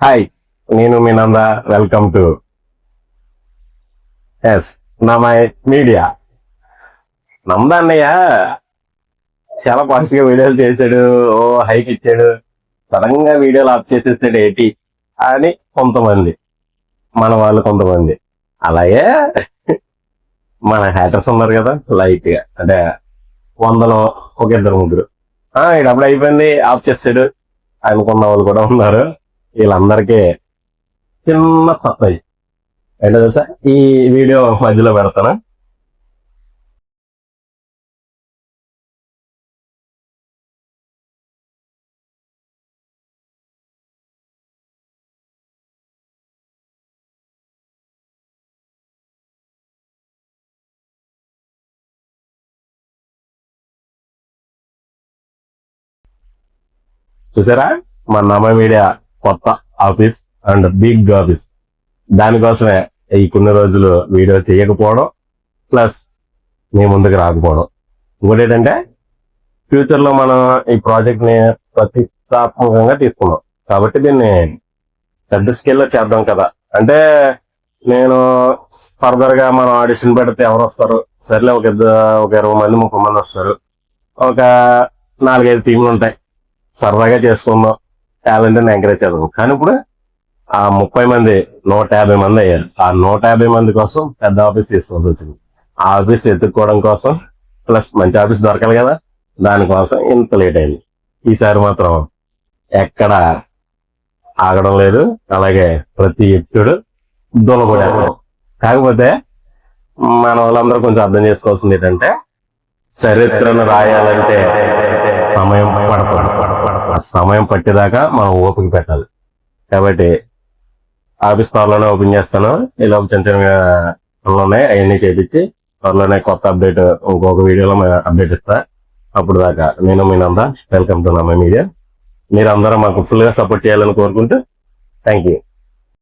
Hi, నేను మీ Nanda. Welcome to my media. Nanda అన్నయ్య చాలా ఫాస్ట్ గా వీడియోలు చేశాడు, ఓ హైక్ ఇచ్చాడు. సడన్ గా వీడియోలు ఆఫ్ చేసేస్తాడు ఏంటి అని కొంతమంది, మన వాళ్ళు కొంతమంది. అలాగే మన హ్యాటర్స్ ఉన్నారు కదా, లైట్ గా అంటే 100లో ఒక ఇద్దరు ముగ్గురు ఇడప్పుడు అయిపోయింది ఆఫ్ చేస్తాడు అనుకున్న వాళ్ళు కూడా ఉన్నారు. వీళ్ళందరికీ చిన్న సర్ప్రైజ్ ఏంటో తెలుసా, ఈ వీడియో మధ్యలో పెడతాను. చూసారా, మన నమ మీడియా కొత్త ఆఫీస్ అండ్ బిగ్ ఆఫీస్. దానికోసమే ఈ కొన్ని రోజులు వీడియో చేయకపోవడం, ప్లస్ మీ ముందుకు రాకపోవడం. ఇంకోటి ఏంటంటే, ఫ్యూచర్ లో మనం ఈ ప్రాజెక్ట్ ని ప్రతిష్టాత్మకంగా తీసుకున్నాం కాబట్టి దీన్ని పెద్ద స్కేల్లో చేద్దాం కదా. అంటే నేను ఫర్దర్ గా మనం ఆడిషన్ పెడితే ఎవరు వస్తారు, సర్లే ఒక 20 మంది 30 మంది వస్తారు, ఒక 4-5 టీంలు ఉంటాయి, సరదాగా చేసుకుందాం, టాలెంట్ ని ఎంకరేజ్ చేద్దాం. కానీ ఇప్పుడు ఆ 30 మంది 150 మంది అయ్యారు. ఆ 150 మంది కోసం పెద్ద ఆఫీస్ తీసుకోవాల్సి వచ్చింది. ఆ ఆఫీస్ ఎత్తుక్కోవడం కోసం, ప్లస్ మంచి ఆఫీస్ దొరకాలి కదా, దానికోసం ఇంత లేట్ అయింది. ఈసారి మాత్రం ఎక్కడ ఆగడం లేదు, అలాగే ప్రతి ఎత్తుడు దూలపడారు. కాకపోతే మన వాళ్ళందరూ కొంచెం అర్థం చేసుకోవాల్సింది ఏంటంటే, చరిత్రను రాయాలంటే సమయం పడుతుంది. ఆ సమయం పట్టేదాకా మనం ఓపిక పెట్టాలి. కాబట్టి ఆఫీస్ త్వరలోనే ఓపెన్ చేస్తాను. ఈలోపు చిన్న చిన్న పనులు ఉన్నాయి, అవన్నీ చేపించి త్వరలోనే కొత్త అప్డేట్ ఇంకొక వీడియోలో అప్డేట్ ఇస్తా. అప్పుడు దాకా నేను మీ Nanda. Welcome to my media. మీరు అందరూ మాకు ఫుల్ గా సపోర్ట్ చేయాలని కోరుకుంటూ థ్యాంక్ యూ.